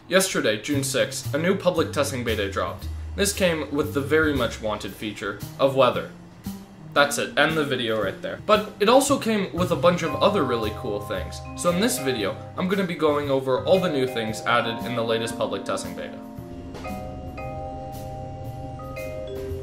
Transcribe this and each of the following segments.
Yesterday, June 6th, a new public testing beta dropped. This came with the very much wanted feature of weather. That's it, end the video right there. But it also came with a bunch of other really cool things. So in this video, I'm going to be going over all the new things added in the latest public testing beta.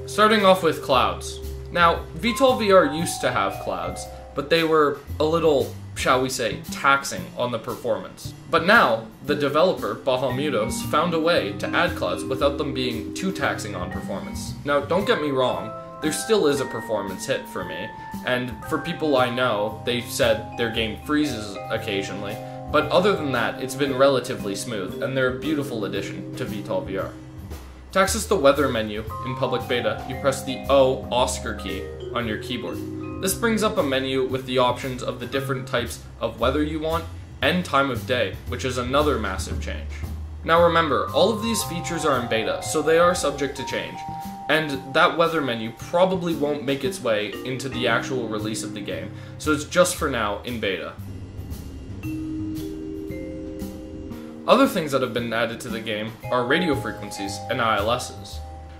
Starting off with clouds. Now, VTOL VR used to have clouds, but they were a little, shall we say, taxing on the performance. But now, the developer, Bahamutos, found a way to add clouds without them being too taxing on performance. Now, don't get me wrong, there still is a performance hit for me, and for people I know, they've said their game freezes occasionally, but other than that, it's been relatively smooth, and they're a beautiful addition to VTOL VR. To access the weather menu in public beta, you press the O Oscar key on your keyboard. This brings up a menu with the options of the different types of weather you want and time of day, which is another massive change. Now remember, all of these features are in beta, so they are subject to change, and that weather menu probably won't make its way into the actual release of the game, so it's just for now in beta. Other things that have been added to the game are radio frequencies and ILSs.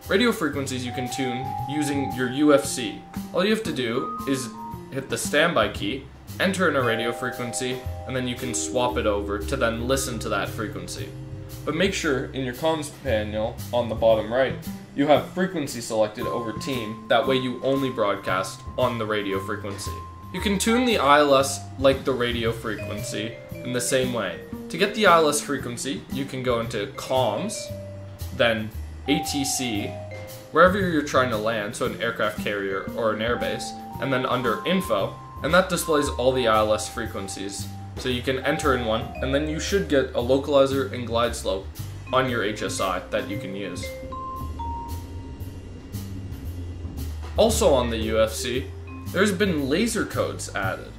Radio frequencies you can tune using your UFC. All you have to do is hit the standby key, enter in a radio frequency, and then you can swap it over to then listen to that frequency. But make sure in your comms panel on the bottom right, you have frequency selected over team, that way you only broadcast on the radio frequency. You can tune the ILS like the radio frequency in the same way. To get the ILS frequency, you can go into comms, then ATC, wherever you're trying to land, so an aircraft carrier or an airbase, and then under info, and that displays all the ILS frequencies. So you can enter in one, and then you should get a localizer and glide slope on your HSI that you can use. Also on the UFC, there's been laser codes added.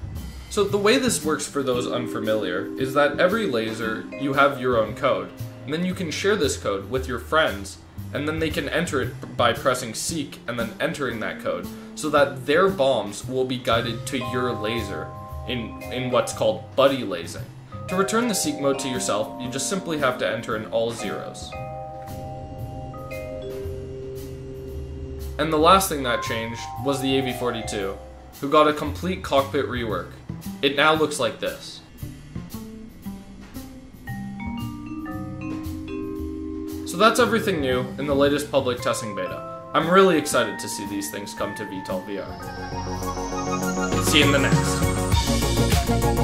So the way this works for those unfamiliar is that every laser, you have your own code, and then you can share this code with your friends, and then they can enter it by pressing seek and then entering that code, so that their bombs will be guided to your laser in what's called buddy lasing. To return the seek mode to yourself, you just simply have to enter in all zeros. And the last thing that changed was the AV-42, who got a complete cockpit rework. It now looks like this. So that's everything new in the latest public testing beta. I'm really excited to see these things come to VTOL VR. See you in the next.